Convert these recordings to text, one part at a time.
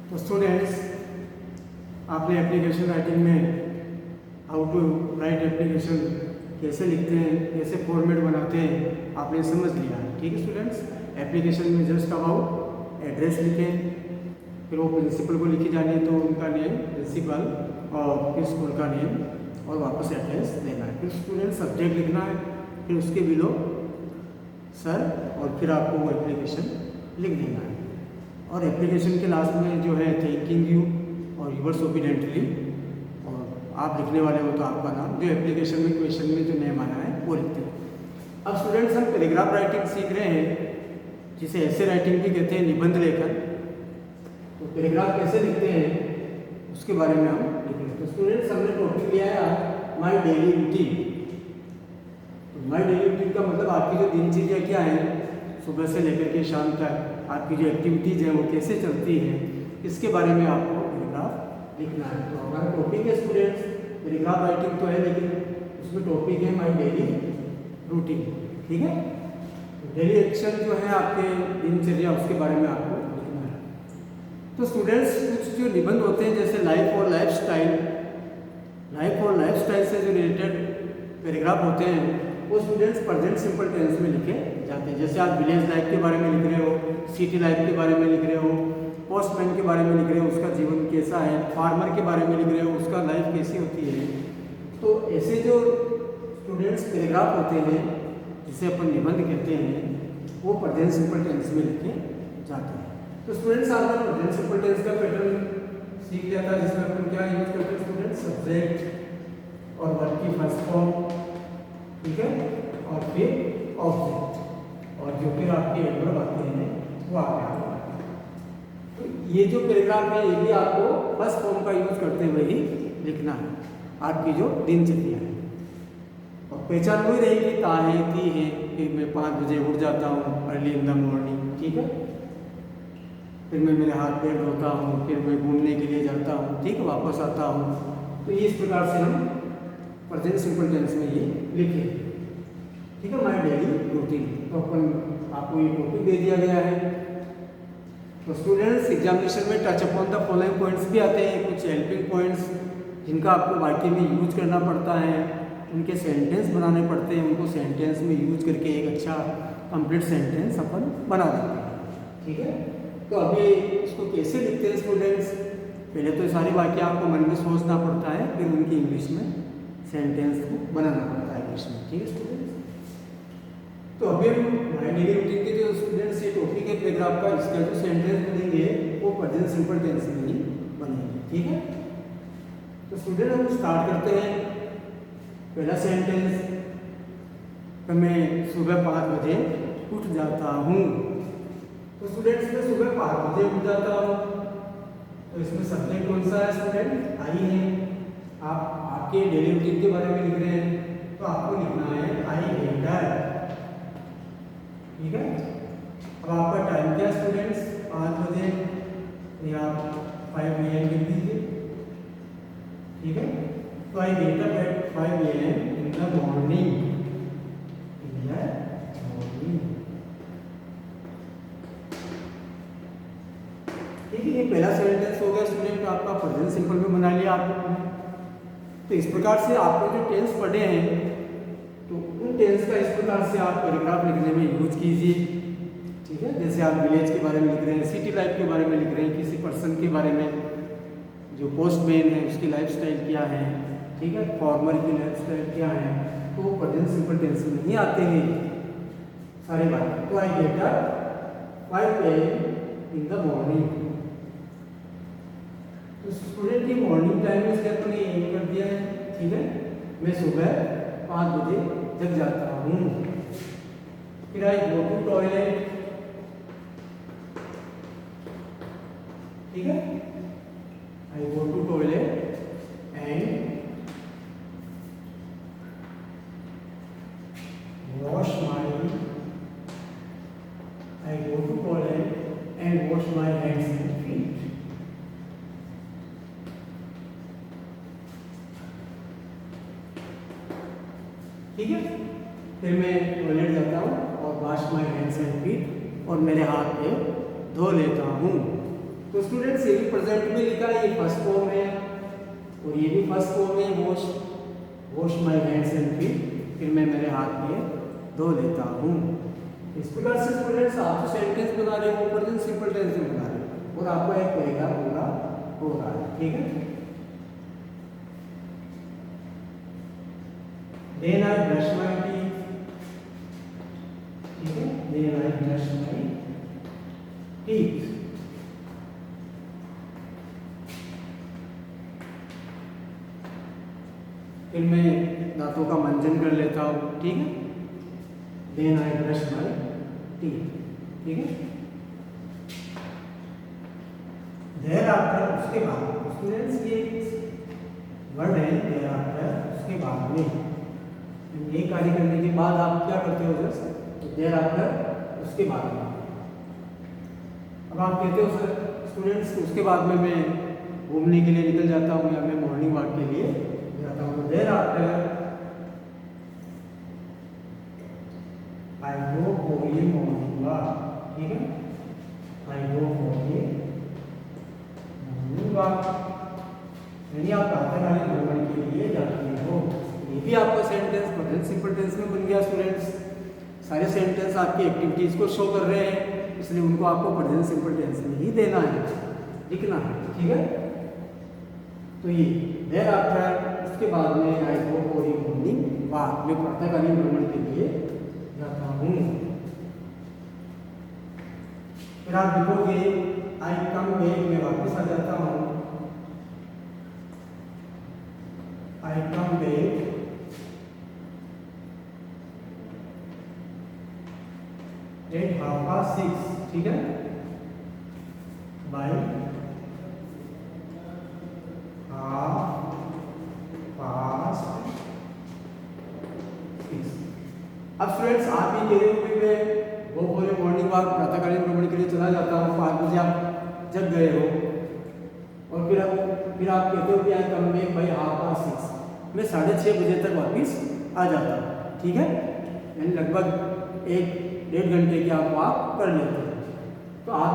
तो स्टूडेंट्स, आपने application writing में हाउ टू राइट एप्लीकेशन कैसे लिखते हैं, कैसे फॉर्मेट बनाते हैं, आपने समझ लिया है। ठीक है स्टूडेंट्स, एप्लीकेशन में जस्ट अबाउट एड्रेस लिखें, फिर वो प्रिंसिपल को लिखी जानी है तो उनका नेम प्रिंसिपल और फिर स्कूल का नेम और वापस एड्रेस देना है। फिर स्टूडेंट सब्जेक्ट लिखना है, फिर उसके बिलो सर और फिर आपको वो एप्लीकेशन लिख देना है। और एप्लीकेशन के लास्ट में जो है थैंकिंग यू और यूवर्स ओबीडिएंटली, और आप लिखने वाले हो तो आपका नाम, जो एप्लीकेशन में क्वेश्चन में जो नेम आना है वो लिखते हैं। अब स्टूडेंट्स, हम पैराग्राफ राइटिंग सीख रहे हैं, जिसे ऐसे राइटिंग भी कहते हैं, निबंध लेखन। तो पैराग्राफ कैसे लिखते हैं उसके बारे में हम लिख रहे हैं। तो स्टूडेंट्स, हमने टॉपिक लिया है my daily routine. My daily routine का मतलब आपकी जो दिनचर्या क्या है, सुबह से लेकर के शाम तक आपकी जो एक्टिविटीज़ हैं वो कैसे चलती हैं, इसके बारे में आपको पैराग्राफ लिखना है। तो हमारा टॉपिक है स्टूडेंट्स, पैराग्राफ राइटिंग तो है, लेकिन उसमें टॉपिक है माई डेली रूटीन। ठीक है, डेली एक्शन जो है आपके दिनचर्या, उसके बारे में आपको लिखना है। तो स्टूडेंट्स, कुछ जो निबंध होते हैं जैसे लाइफ और लाइफस्टाइल से जो रिलेटेड पैराग्राफ होते हैं वो स्टूडेंट्स प्रेजेंट सिंपल टेंस में लिखे जाते हैं। जैसे आप विलेज लाइफ के बारे में लिख रहे हो, सिटी लाइफ के बारे में लिख रहे हो, पोस्टमैन के बारे में लिख रहे हो, उसका जीवन कैसा है, फार्मर के बारे में लिख रहे हो, उसका लाइफ कैसी होती है। तो ऐसे जो स्टूडेंट्स पैराग्राफ होते हैं जिसे अपन निबंध कहते हैं, वो प्रेजेंट सिंपल टेंस में लिखे जाते हैं। तो स्टूडेंट्स, आपने प्रेजेंट सिंपल टेंस का पैटर्न सीख लिया था, जिसमें अपन क्या यूज करते हैं स्टूडेंट्स, सब्जेक्ट और वर्ब की फर्स्ट फॉर्म, ठीक है, और फिर ऑब्जेक्ट, और जो फिर आपके एडवर्ब आते हैं वो आपके यहाँ आते हैं। तो ये जो पैराग्राफ है ये भी आपको फर्स्ट फॉर्म का यूज करते हुए ही लिखना है, आपकी जो दिनचर्या है। और पहचान वही रहेगी, ता है, ती है, फिर मैं 5 बजे उठ जाता हूँ, अर्ली इन द मॉर्निंग, ठीक है, फिर मैं मेरे हाथ पैर धोता हूँ, फिर मैं घूमने के लिए जाता हूँ, ठीक है, वापस आता हूँ। तो इस प्रकार से हम प्रेजेंट सिंपल टेंस में ये लिखे, ठीक है, माई डेली रूटीन। तो अपन आपको ये टॉपिक दे दिया गया है। तो स्टूडेंट्स, एग्जामिनेशन में touch upon the following points भी आते हैं, कुछ हेल्पिंग पॉइंट्स जिनका आपको वाक्य में यूज करना पड़ता है, उनके सेंटेंस बनाने पड़ते हैं, उनको सेंटेंस में यूज करके एक अच्छा कंप्लीट सेंटेंस अपन बना देते हैं। ठीक है, तो अभी इसको कैसे लिखते हैं स्टूडेंट्स, पहले तो सारे वाक्य आपको मन में सोचना पड़ता है, फिर उनकी इंग्लिश में सेंटेंस को बनाना पड़ता है इंग्लिश में। ठीक है स्टूडेंट्स, तो अभी हम माई डेली रूटीन के जो स्टूडेंट्स ये टॉपिक है पैराग्राफ का, इसका जो सेंटेंस बनेंगे वो प्रेजेंट सिंपल टेंस में ही बनेंगे। ठीक है, तो स्टूडेंट हम स्टार्ट करते हैं। पहला सेंटेंस, तो मैं सुबह 5 बजे उठ जाता हूँ। तो स्टूडेंट्स, मैं सुबह 5 बजे उठ जाता हूँ, तो इसमें सब्जेक्ट कौन सा है स्टूडेंट, आई है। आप आपके डेली रूटीन के बारे में लिख रहे हैं तो आपको लिखना है आई गेटर, ठीक है। अब आपका टाइम क्या स्टूडेंट्स, 5 बजे, या 5 AM लिख दीजिए, ठीक है। तो I get up at 5 AM in the morning, ठीक है। ये पहला सेंटेंस हो गया स्टूडेंट आपका, प्रेजेंट सिंपल में बना लिया आप लोगों ने। तो इस प्रकार से आपको जो टेंस पढ़े हैं, तो उन टेंस का इस प्रकार से आप पैराग्राफ लिखने में यूज कीजिए, ठीक है। जैसे आप विलेज के बारे में लिख रहे हैं, सिटी लाइफ के बारे में लिख रहे हैं, किसी पर्सन के बारे में, जो पोस्टमैन है उसकी लाइफस्टाइल क्या है, ठीक है, फार्मर की लाइफस्टाइल क्या है, तो वो प्रेजेंट सिंपल टेंस में नहीं आते हैं सारे बात। तो I get up 5 AM in the morning. तो स्टूडेंट की मॉर्निंग टाइम में इसलिए अपने एम कर दिया है, ठीक है। मैं सुबह 5 बजे जग जाता हूँ। फिर आई गो टू टॉयलेट, ठीक है, I go to toilet and wash my, I go to toilet and wash my hands and feet. ठीक है, फिर मैं टॉयलेट जाता हूँ और wash my hands and feet, और मेरे हाथ पे धो लेता हूँ। तो स्टूडेंट्स ये भी प्रेजेंट में लिखा है, ये फर्स्ट फॉर्म है और ये भी फर्स्ट फॉर्म है, wash my hands and feet, फिर मैं मेरे हाथ पे धो लेता हूँ। इस प्रकार से स्टूडेंट्स आप जो सेंटेंस बना रहे हो प्रेजेंट सिंपल टेंस में बना रहे हो और आपका एक पैराग्राफ पूरा हो रहा है, ठीक है। Then I brush my teeth, ठीक है, then I brush my teeth। फिर मैं दांतों का मंजन कर लेता हूँ, ठीक है। Then I brush my teeth, ठीक है। Thereafter, उसके बाद स्टूडेंट्स ये वर्ड है thereafter, उसके बाद में ये कार्य करने के बाद आप क्या करते हो सर, तो thereafter उसके बाद में। अब आप कहते हो सर स्टूडेंट्स उसके बाद में मैं घूमने के लिए निकल जाता हूँ या मैं मॉर्निंग वॉक के लिए जाता हूँ, तो thereafter I go for a morning walk, ठीक है। I go for a morning walk, यानी आप प्रातःकालीन भ्रमण के लिए जाते हो। ये भी आपका सेंटेंस प्रेजेंट सिंपल टेंस में बन गया स्टूडेंट्स। सारे सेंटेंस आपकी एक्टिविटीज को शो कर रहे हैं, इसलिए उनको आपको प्रेजेंट सिंपल टेंस में ही देना है, लिखना है, ठीक है। तो ये देयर आफ्टर, उसके बाद में I go for a morning walk, मैं प्रातःकालीन भ्रमण के लिए जाता हूँ। फिर आप लिखोगे आई कम बैक, मैं वापस आ जाता हूँ। आई कम बैक एट 6:30, ठीक है, बाय 6:30। अब स्टूडेंट्स आप ये कह रहे हो कि मैं वो फॉर ए मॉर्निंग वॉक प्रातःकालीन भ्रमण के लिए चला जाता हूँ, 5 बजे आप जग गए हो और फिर आप कहते हो कि आई कम बैक बाय 6:30, मैं 6:30 बजे तक वापस आ जाता हूँ, ठीक है। यानी लगभग 1-1.5 घंटे की आप वॉक कर लेते हो। तो आप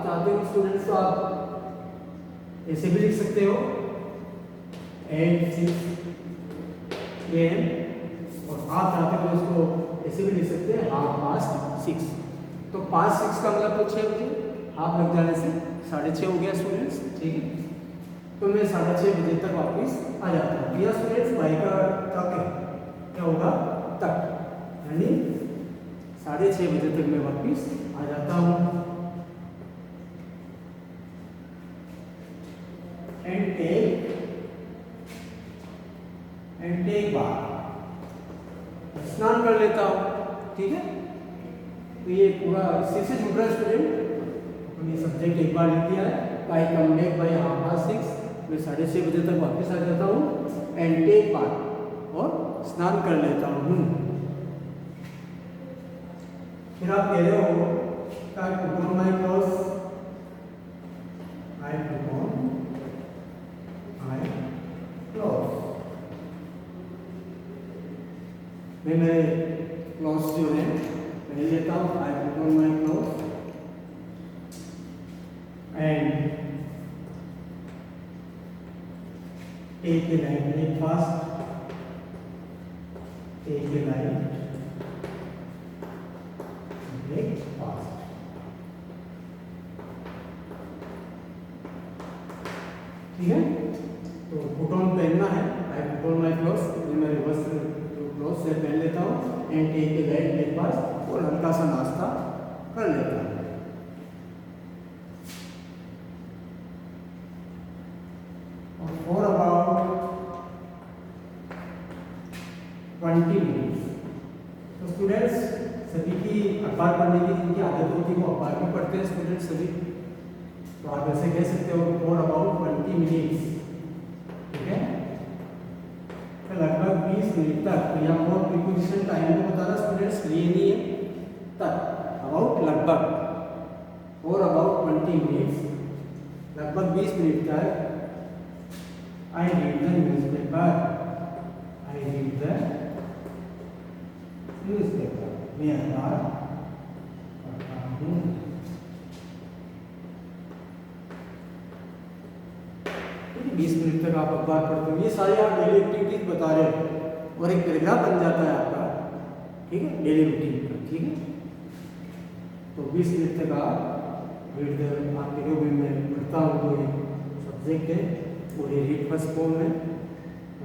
चाहते हो स्टूडेंट्स, तो आप ऐसे भी लिख सकते हो 8:06 AM, और आप चाहते हो इसको ऐसे भी लिख सकते हैं 6:30। तो 5:06 का मतलब तो 6 बजे, हाफ लग जाने से 6:30 हो गया स्टूडेंट्स, ठीक है। तो मैं 6:30 बजे तक वापस आ जाता हूँ। यह स्टूडेंट्स बाई का तक है, क्या होगा तक, यानी 6:30 बजे तक मैं वापस आ जाता हूँ। एंड टेक बाथ, स्नान कर लेता हूँ, ठीक है। तो ये पूरा इसी से जुड़ रहा है स्टूडेंट। हमने सब्जेक्ट एक बार लिख दिया है, आई कम बैक बाय 6:30, मैं 6:30 बजे तक वापस आ जाता हूँ। एंड टेक बाथ, और स्नान कर लेता हूँ। फिर आप कह रहे हो I put on my clothes, I put on my clothes, मैं मेरे क्लोथ्स जो है पहन लेता हूँ। I put on my clothes and take a light breakfast, take a light breakfast, ठीक है। तो पुट ऑन पहनना है, I put on my clothes, मैं वस्त्र जो क्लोथ्स से पहन लेता हूँ। And take a light breakfast, और हल्का सा नाश्ता कर लेता हूँ। और फॉर अबाउट 20 मिनट्स, तो स्टूडेंट्स सभी की अखबार पढ़ने की जिनकी आदत होती है वो अखबार भी पढ़ते हैं स्टूडेंट्स सभी। तो आप ऐसे कह सकते हो फॉर अबाउट 20 मिनट्स, ठीक है। तो लगभग 20 मिनट तक, या मोर प्रीपोजिशन टाइम को बताना स्टूडेंट्स, ये नहीं है तक, अबाउट लगभग, फॉर अबाउट 20 मिनट्स, लगभग 20 मिनट तक। I read the newspaper, I read the newspaper, मैं अखबार पढ़ता हूँ। ठीक है, 20 मिनट तक आप अखबार पढ़ते हो। ये सारी आप डेली एक्टिविटीज बता रहे हो और एक पैराग्राफ बन जाता है आपका, ठीक है, डेली रूटीन का। ठीक है, तो 20 मिनट तक आप रीड द, आपके जो भी मैं पढ़ता हूँ तो ये सब्जेक्ट है और ये रीड फर्स्ट फॉर्म है।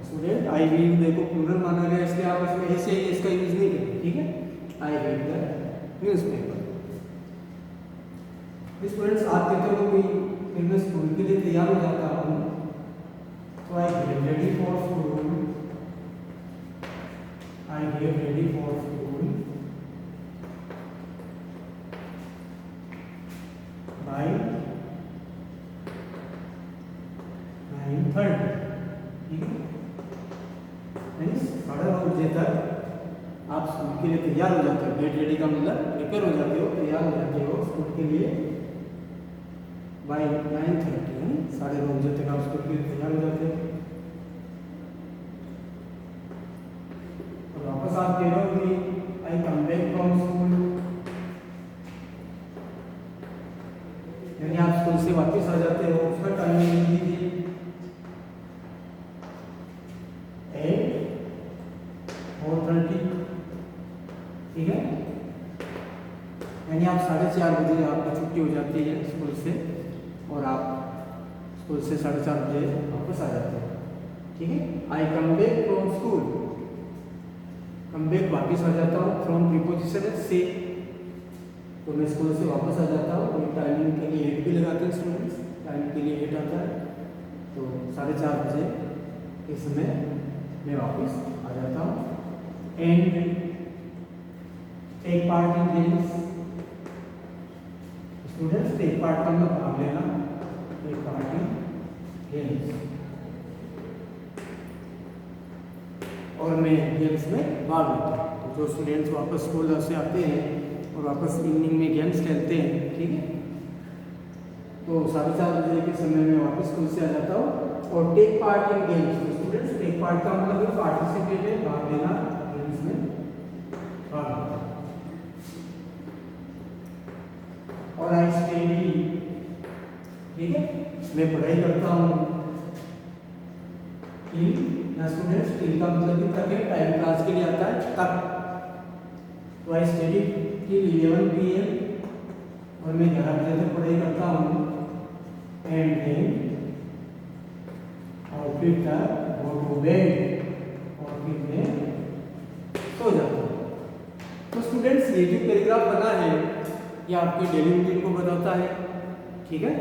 स्टूडेंट आई रीड, देखो प्लूरल माना गया इसलिए आप इसमें ऐसे ही इसका यूज नहीं करें। ठीक है, I read the newspaper. Students आप कहते हो कि फिर मैं स्कूल के लिए तैयार हो जाता हूँ, तो I get ready for school, I get ready for school by 9:30। ठीक है, 9:30 बजे तक आप स्कूल के लिए तैयार हो जाते हो। गेट रेडी का मतलब प्रिपेयर हो जाते हो, तैयार हो जाते हो स्कूल के लिए बाय 9:30, यानी 9:30 बजे तक आप स्कूल के लिए तैयार हो जाते हो। और वापस आप कह रहे हो कि आई कम बैक फ्रॉम स्कूल, यानी आप स्कूल से वापस आ जाते हो। उसका टाइमिंग लिख दीजिए 4:30। ठीक है, यानी आप 4:30 बजे आपकी छुट्टी हो जाती है स्कूल से और आप स्कूल से 4:30 बजे वापस आ जाते हो। ठीक है, I come back from school, come back वापस आ जाता हूँ, फ्रॉम प्रीपोजिशन है से, तो मैं स्कूल से वापस आ जाता हूँ। और टाइमिंग के लिए 8 भी लगाते हैं स्टूडेंट्स, टाइमिंग के लिए 8 आता है, तो 4:30 बजे इस समय मैं वापस आ जाता हूँ। And take part in games, students take part का मतलब भाग लेना, टेक पार्ट इन गेम्स, और मैं गेम्स में भाग लेता हूँ। तो जो स्टूडेंट्स वापस स्कूल से आते हैं और वापस इवनिंग में गेम्स खेलते हैं, ठीक है, तो 4:30 बजे के समय में वापस स्कूल से आ जाता हूँ। और टेक पार्ट इन गेम्स, तो स्टूडेंट्स टेक पार्ट का मतलब पार्टिसिपेट है, भाग लेना गेम्स में, भाग लेना। और आई स्टडी, ठीक है, मैं पढ़ाई करता हूँ। स्टूडेंट्स टिल का मतलब भी तक है, टाइम क्लास के लिए आता है तक, तो आई स्टडी टिल 11 PM और मैं 11 बजे तक पढ़ाई करता हूँ। एंड देन और फिर तक गो टू बेड, और फिर मैं सो जाता हूँ। तो स्टूडेंट्स ये जो पैराग्राफ बना है ये आपके डेली रूटीन को बताता है। ठीक है,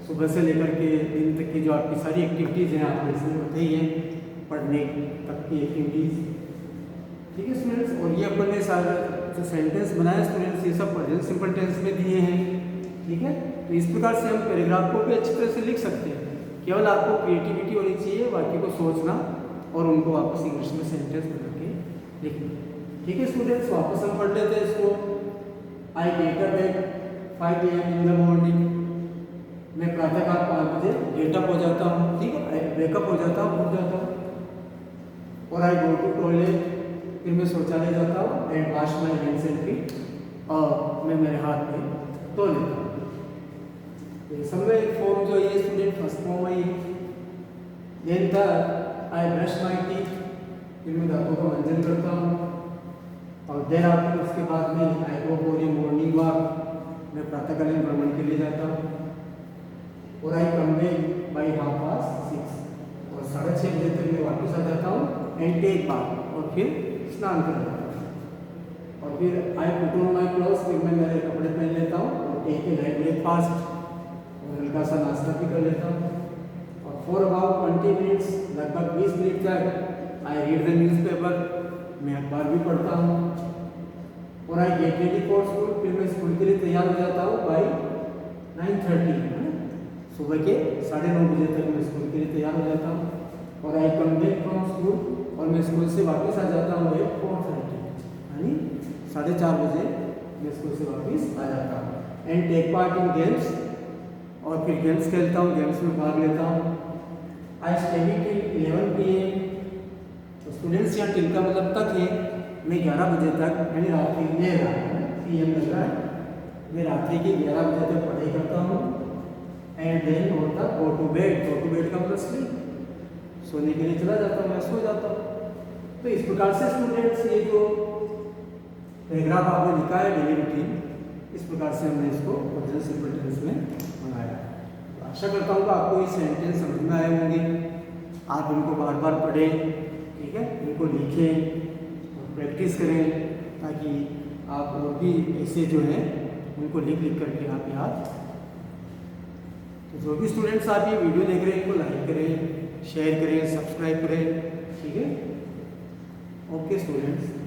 सुबह से लेकर के दिन तक की जो आपकी सारी एक्टिविटीज़ हैं आपने इसमें बताई हैं, पढ़ने तक की एक्टिविटीज़। ठीक है स्टूडेंट्स, और ये अपन ने सारा जो सेंटेंस बनाया स्टूडेंट्स, ये सब प्रेजेंट सिंपल टेंस में दिए हैं। ठीक है, तो इस प्रकार से हम पैराग्राफ को भी अच्छी तरह से लिख सकते हैं। केवल आपको क्रिएटिविटी होनी चाहिए, वाक्य को सोचना और उनको वापस इंग्लिश में सेंटेंस बना के लिखना। ठीक है स्टूडेंट्स, वापस हम पढ़ लेते हैं इसको। I get up at 5 AM in the morning, मैं प्रातःकाल 5 बजे गेटअप हो जाता हूँ। ठीक है, वेकअप हो जाता हूँ, उठ जाता हूँ। और आई गो टू टॉयलेट, फिर मैं शौचालय जाता हूँ। And wash my hands and feet, और मैं मेरे हाथ में धो लेता हूँ। तो सब में फॉर्म जो है स्टूडेंट फर्स्ट फॉर्म है। Then the I brush my teeth, फिर मैं दांतों का मंजन करता हूँ। और देर आफ्टर उसके बाद में I go for a morning walk, मैं प्रातःकालीन भ्रमण के लिए जाता हूँ। और आई कम बैक बाई 6:30, और 6:30 बजे तक मैं वापस आ जाता हूँ। एंड टेक बाथ, और फिर स्नान कर लेता हूँ। और फिर आई पुट ऑन माई क्लोथ्स, फिर मैं मेरे कपड़े पहन लेता हूँ। और टेक ए लाइट ब्रेकफास्ट, और हल्का सा नाश्ता भी कर लेता हूँ। और फॉर अबाउट 20 मिनट्स, लगभग 20 मिनट तक आई रीड द न्यूज़पेपर, मैं अखबार भी पढ़ता हूँ। और I get ready for school, फिर मैं स्कूल के लिए तैयार हो जाता हूँ बाई 9:30, सुबह के 9:30 बजे तक मैं स्कूल के लिए तैयार हो जाता हूँ। और आई कम बैक फ्रॉम स्कूल, और मैं स्कूल से वापस आ जाता हूँ 4:30, यानी 4:30 बजे मैं स्कूल से वापस आ जाता हूँ। And take part in games, और फिर गेम्स खेलता हूँ, गेम्स में भाग लेता हूँ। आई स्टडी टिल 11 PM, तो स्टूडेंट्स यहाँ टिल का मतलब तक है, मैं 11 बजे तक, यानी रात्रि में PM लग रहा है, मैं रात्रि के 11 बजे तक पढ़ाई करता हूँ। एंड देन होता go to bed. Go to bed का मतलब स्लीप, सोने के लिए चला जाता हूँ, मैं सो जाता हूँ। तो इस प्रकार से स्टूडेंट्स ये जो पैराग्राफ आपने लिखा है डेली रूटीन, इस प्रकार से हमने इसको प्रेजेंट सिंपल टेंस में बनाया। तो आशा करता हूँ कि आपको ये सेंटेंस समझ में आए होंगे। आप इनको बार बार पढ़ें, ठीक है, इनको लिखें और प्रैक्टिस करें, ताकि आप और भी ऐसे जो हैं उनको लिख लिख करके आप याद। तो जो भी स्टूडेंट्स आप ये वीडियो देख रहे हैं इनको लाइक करें, शेयर करें, सब्सक्राइब करें, ठीक है। Okay students.